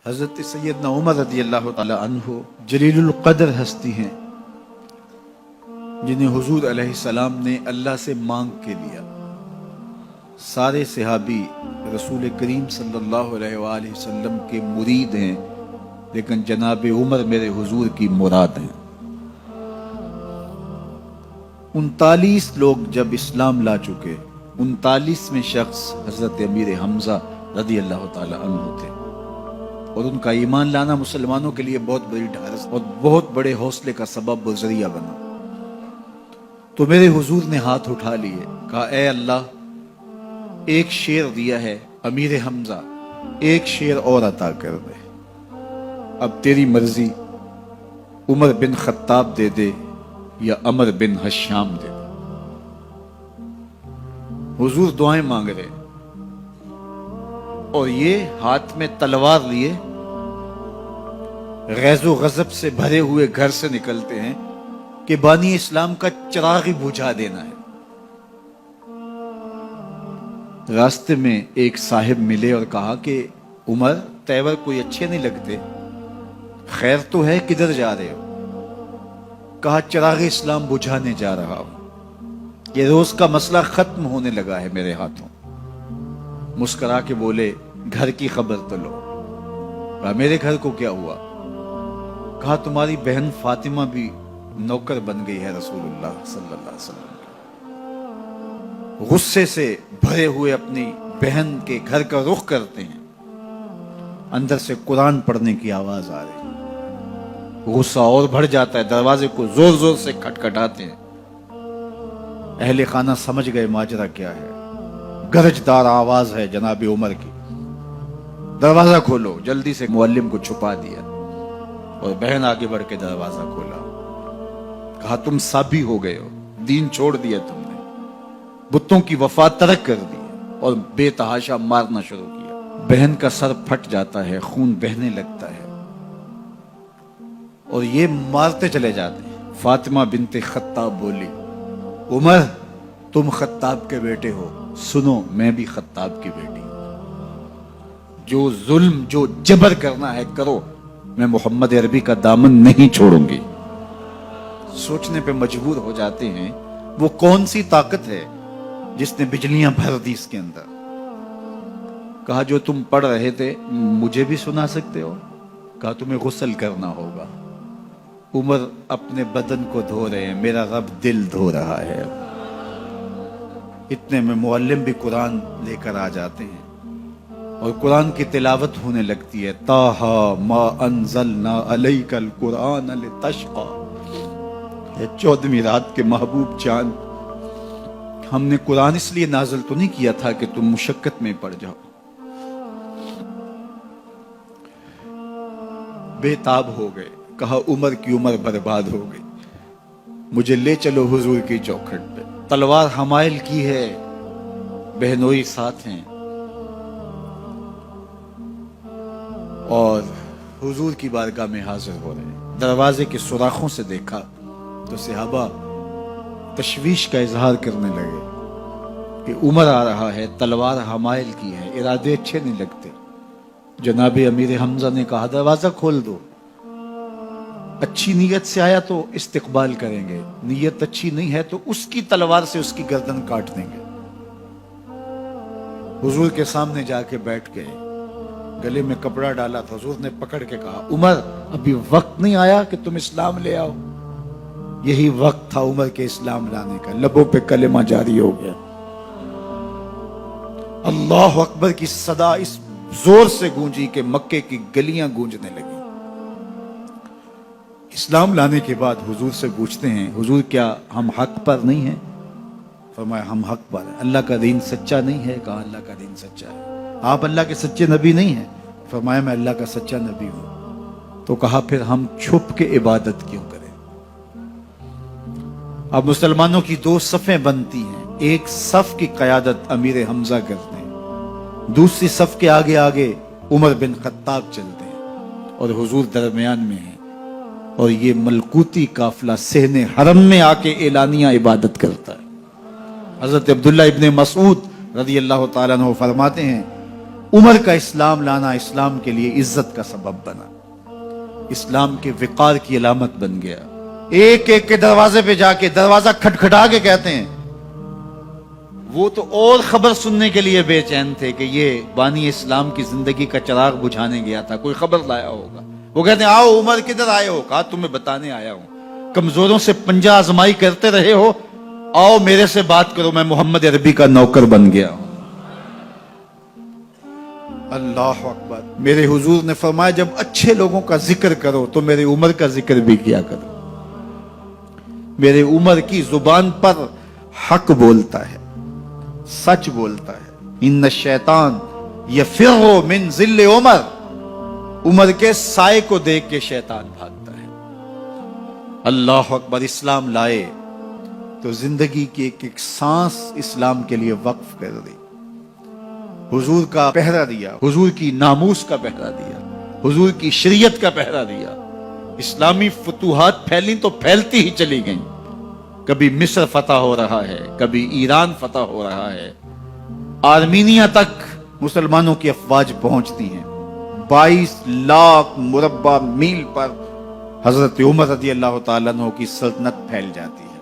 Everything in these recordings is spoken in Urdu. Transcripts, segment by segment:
حضرت سیدنا عمر رضی اللہ تعالی عنہ جلیل القدر ہستی ہیں جنہیں حضور علیہ السلام نے اللہ سے مانگ کے لیا۔ سارے صحابی رسول کریم صلی اللہ علیہ وآلہ وسلم کے مرید ہیں، لیکن جناب عمر میرے حضور کی مراد ہیں۔ 39 لوگ جب اسلام لا چکے، 39ویں شخص حضرت امیر حمزہ رضی اللہ تعالی عنہ تھے، اور ان کا ایمان لانا مسلمانوں کے لیے بہت بڑی ڈھارس اور بہت بڑے حوصلے کا سبب و ذریعہ بنا۔ تو میرے حضور نے ہاتھ اٹھا لیے، کہا اے اللہ، ایک شیر دیا ہے امیر حمزہ، ایک شیر اور عطا کر دے، اب تیری مرضی، عمر بن خطاب دے دے یا عمر بن حشام دے دے۔ حضور دعائیں مانگ رہے اور یہ ہاتھ میں تلوار لیے غیظ و غضب سے بھرے ہوئے گھر سے نکلتے ہیں کہ بانی اسلام کا چراغ بجھا دینا ہے۔ راستے میں ایک صاحب ملے اور کہا کہ عمر، تیور کوئی اچھے نہیں لگتے، خیر تو ہے، کدھر جا رہے ہو؟ کہا چراغ اسلام بجھانے جا رہا ہوں، یہ روز کا مسئلہ ختم ہونے لگا ہے میرے ہاتھوں۔ مسکرا کے بولے گھر کی خبر تو لو۔ کہا میرے گھر کو کیا ہوا؟ کہا تمہاری بہن فاطمہ بھی نوکر بن گئی ہے رسول اللہ صلی اللہ علیہ وسلم۔ غصے سے بھرے ہوئے اپنی بہن کے گھر کا رخ کرتے ہیں، اندر سے قرآن پڑھنے کی آواز آ رہی، غصہ اور بڑھ جاتا ہے، دروازے کو زور زور سے کھٹکھٹاتے ہیں۔ اہل خانہ سمجھ گئے ماجرا کیا ہے، گرجدار آواز ہے جناب عمر کی، دروازہ کھولو۔ جلدی سے معلم کو چھپا دیا اور بہن آگے بڑھ کے دروازہ کھولا۔ کہا تم سابی ہو گئے ہو، دین چھوڑ دیا تم نے، بتوں کی وفا ترک کر دی اور بے تحاشا مارنا شروع کیا۔ بہن کا سر پھٹ جاتا ہے، خون بہنے لگتا ہے اور یہ مارتے چلے جاتے ہیں۔ فاطمہ بنت خطاب بولی عمر تم خطاب کے بیٹے ہو، سنو میں بھی خطاب کی بیٹی ہوں، جو ظلم جو جبر کرنا ہے کرو، میں محمد عربی کا دامن نہیں چھوڑوں گی۔ سوچنے پہ مجبور ہو جاتے ہیں وہ کون سی طاقت ہے جس نے بجلیاں بھر دی اس کے اندر۔ کہا جو تم پڑھ رہے تھے مجھے بھی سنا سکتے ہو؟ کہا تمہیں غسل کرنا ہوگا۔ عمر اپنے بدن کو دھو رہے ہیں، میرا رب دل دھو رہا ہے۔ اتنے میں معلم بھی قرآن لے کر آ جاتے ہیں اور قرآن کی تلاوت ہونے لگتی ہے۔ طٰہٰ ما انزلنا علیک القرآن لتشقیٰ، 14ویں رات کے محبوب جان، ہم نے قرآن اس لیے نازل تو نہیں کیا تھا کہ تم مشقت میں پڑ جاؤ۔ بے تاب ہو گئے، کہا عمر کی عمر برباد ہو گئی، مجھے لے چلو حضور کی چوکھٹ پہ۔ تلوار حمائل کی ہے، بہنوئی ساتھ ہیں، اور حضور کی بارگاہ میں حاضر ہو رہے ہیں۔ دروازے کے سوراخوں سے دیکھا تو صحابہ تشویش کا اظہار کرنے لگے کہ عمر آ رہا ہے، تلوار حمائل کی ہے، ارادے اچھے نہیں لگتے۔ جناب امیر حمزہ نے کہا دروازہ کھول دو، اچھی نیت سے آیا تو استقبال کریں گے، نیت اچھی نہیں ہے تو اس کی تلوار سے اس کی گردن کاٹ دیں گے۔ حضور کے سامنے جا کے بیٹھ گئے، گلے میں کپڑا ڈالا تھا، حضور نے پکڑ کے کہا عمر ابھی وقت نہیں آیا کہ تم اسلام لے آؤ؟ یہی وقت تھا عمر کے اسلام لانے کا، لبوں پہ کلمہ جاری ہو گیا۔ اللہ اکبر کی صدا اس زور سے گونجی کہ مکے کی گلیاں گونجنے لگی۔ اسلام لانے کے بعد حضور سے پوچھتے ہیں حضور کیا ہم حق پر نہیں ہیں؟ فرمایا ہم حق پر ہیں۔ اللہ کا دین سچا نہیں ہے؟ کہا اللہ کا دین سچا ہے۔ آپ اللہ کے سچے نبی نہیں ہیں؟ فرمایا میں اللہ کا سچا نبی ہوں۔ تو کہا پھر ہم چھپ کے عبادت کیوں کریں؟ اب مسلمانوں کی 2 صفیں بنتی ہیں، ایک صف کی قیادت امیر حمزہ کرتے ہیں، دوسری صف کے آگے آگے عمر بن خطاب چلتے ہیں اور حضور درمیان میں ہیں، اور یہ ملکوتی قافلہ صحن حرم میں آ کے اعلانیہ عبادت کرتا ہے۔ حضرت عبداللہ ابن مسعود رضی اللہ تعالیٰ عنہ فرماتے ہیں عمر کا اسلام لانا اسلام کے لیے عزت کا سبب بنا، اسلام کے وقار کی علامت بن گیا۔ ایک ایک کے دروازے پہ جا کے دروازہ کھٹکھٹا کے کہتے ہیں، وہ تو اور خبر سننے کے لیے بے چین تھے کہ یہ بانی اسلام کی زندگی کا چراغ بجھانے گیا تھا، کوئی خبر لایا ہوگا۔ وہ کہتے ہیں آؤ عمر کدھر آئے ہو؟ کہا تمہیں بتانے آیا ہوں، کمزوروں سے پنجہ آزمائی کرتے رہے ہو، آؤ میرے سے بات کرو، میں محمد عربی کا نوکر بن گیا ہوں۔ اللہ اکبر۔ میرے حضور نے فرمایا جب اچھے لوگوں کا ذکر کرو تو میرے عمر کا ذکر بھی کیا کرو۔ میرے عمر کی زبان پر حق بولتا ہے، سچ بولتا ہے۔ ان الشیطان یفر من ظل عمر، عمر کے سائے کو دیکھ کے شیطان بھاگتا ہے۔ اللہ اکبر۔ اسلام لائے تو زندگی کی ایک ایک سانس اسلام کے لیے وقف کر دی، حضور کا پہرا دیا، حضور کی ناموس کا پہرا دیا، حضور کی شریعت کا پہرا دیا۔ اسلامی فتوحات پھیلیں تو پھیلتی ہی چلی گئیں، کبھی مصر فتح ہو رہا ہے، کبھی ایران فتح ہو رہا ہے، آرمینیا تک مسلمانوں کی افواج پہنچتی ہیں۔ 22 لاکھ مربع میل پر حضرت عمر رضی اللہ تعالیٰ عنہ کی سلطنت پھیل جاتی ہے۔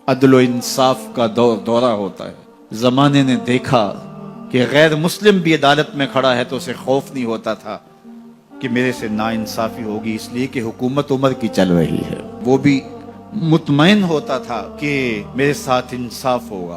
عدل و انصاف کا دورہ ہوتا ہے۔ زمانے نے دیکھا کہ غیر مسلم بھی عدالت میں کھڑا ہے تو اسے خوف نہیں ہوتا تھا کہ میرے سے ناانصافی ہوگی، اس لیے کہ حکومت عمر کی چل رہی ہے۔ وہ بھی مطمئن ہوتا تھا کہ میرے ساتھ انصاف ہوگا۔